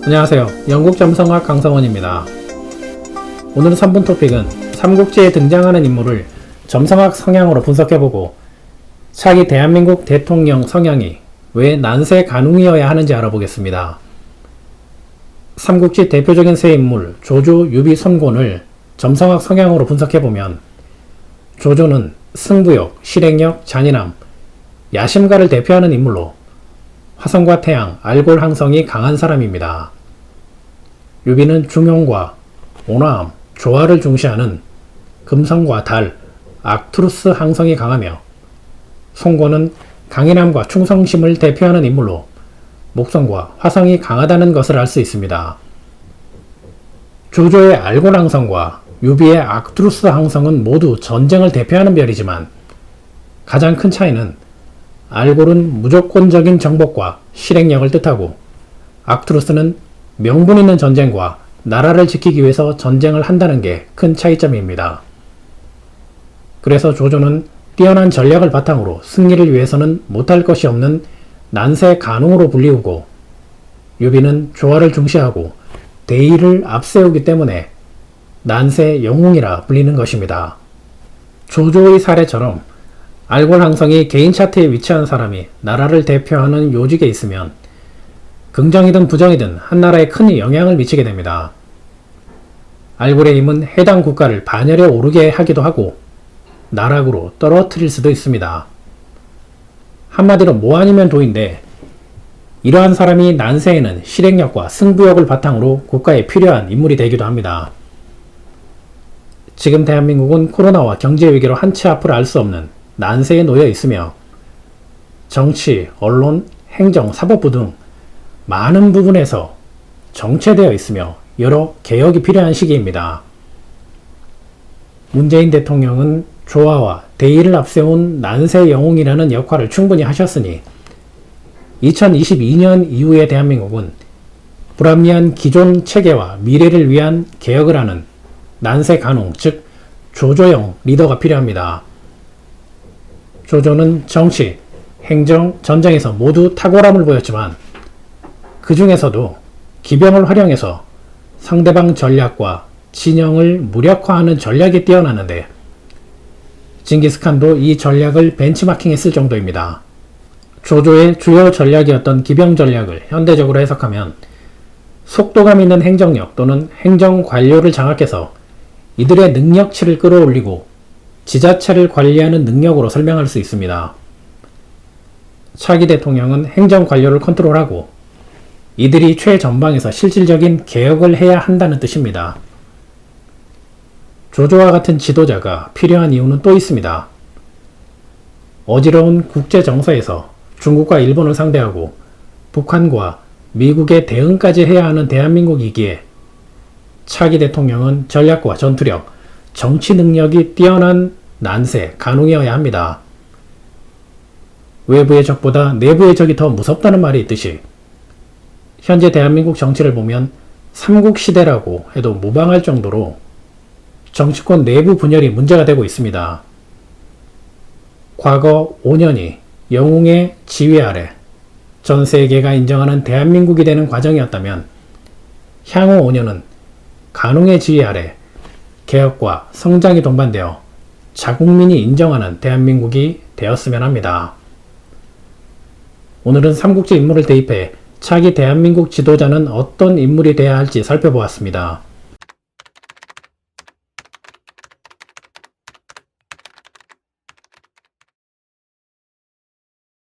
안녕하세요. 영국 점성학 강성원입니다. 오늘 3분 토픽은 삼국지에 등장하는 인물을 점성학 성향으로 분석해보고 차기 대한민국 대통령 성향이 왜 난세 간웅이어야 하는지 알아보겠습니다. 삼국지 대표적인 세 인물 조조, 유비, 손곤을 점성학 성향으로 분석해보면 조조는 승부욕, 실행력, 잔인함, 야심가를 대표하는 인물로 화성과 태양, 알골 항성이 강한 사람입니다. 유비는 중용과 온화함, 조화를 중시하는 금성과 달, 악투루스 항성이 강하며 손곤은 강인함과 충성심을 대표하는 인물로 목성과 화성이 강하다는 것을 알 수 있습니다. 조조의 알골 항성과 유비의 악투루스 항성은 모두 전쟁을 대표하는 별이지만 가장 큰 차이는 알골은 무조건적인 정복과 실행력을 뜻하고 악투루스는 명분 있는 전쟁과 나라를 지키기 위해서 전쟁을 한다는 게 큰 차이점입니다. 그래서 조조는 뛰어난 전략을 바탕으로 승리를 위해서는 못할 것이 없는 난세 간웅으로 불리우고 유비는 조화를 중시하고 대의를 앞세우기 때문에 난세 영웅이라 불리는 것입니다. 조조의 사례처럼 알골 항성이 개인 차트에 위치한 사람이 나라를 대표하는 요직에 있으면 긍정이든 부정이든 한 나라에 큰 영향을 미치게 됩니다. 알골의 힘은 해당 국가를 반열에 오르게 하기도 하고 나락으로 떨어뜨릴 수도 있습니다. 한마디로 뭐 아니면 도인데 이러한 사람이 난세에는 실행력과 승부욕을 바탕으로 국가에 필요한 인물이 되기도 합니다. 지금 대한민국은 코로나와 경제 위기로 한치 앞을 알 수 없는 난세에 놓여 있으며 정치, 언론, 행정, 사법부 등 많은 부분에서 정체되어 있으며 여러 개혁이 필요한 시기입니다. 문재인 대통령은 조화와 대의를 앞세운 난세 영웅이라는 역할을 충분히 하셨으니 2022년 이후의 대한민국은 불합리한 기존 체계와 미래를 위한 개혁을 하는 난세 간웅, 즉 조조형 리더가 필요합니다. 조조는 정치, 행정, 전쟁에서 모두 탁월함을 보였지만 그 중에서도 기병을 활용해서 상대방 전략과 진영을 무력화하는 전략이 뛰어나는데 징기스칸도 이 전략을 벤치마킹했을 정도입니다. 조조의 주요 전략이었던 기병 전략을 현대적으로 해석하면 속도감 있는 행정력 또는 행정 관료를 장악해서 이들의 능력치를 끌어올리고 지자체를 관리하는 능력으로 설명할 수 있습니다. 차기 대통령은 행정 관료를 컨트롤하고 이들이 최전방에서 실질적인 개혁을 해야 한다는 뜻입니다. 조조와 같은 지도자가 필요한 이유는 또 있습니다. 어지러운 국제 정서에서 중국과 일본을 상대하고 북한과 미국의 대응까지 해야 하는 대한민국이기에 차기 대통령은 전략과 전투력, 정치 능력이 뛰어난 난세, 간웅이어야 합니다. 외부의 적보다 내부의 적이 더 무섭다는 말이 있듯이 현재 대한민국 정치를 보면 삼국시대라고 해도 무방할 정도로 정치권 내부 분열이 문제가 되고 있습니다. 과거 5년이 영웅의 지휘 아래 전 세계가 인정하는 대한민국이 되는 과정이었다면 향후 5년은 간웅의 지휘 아래 개혁과 성장이 동반되어 자국민이 인정하는 대한민국이 되었으면 합니다. 오늘은 삼국지 인물을 대입해 차기 대한민국 지도자는 어떤 인물이 되어야 할지 살펴보았습니다.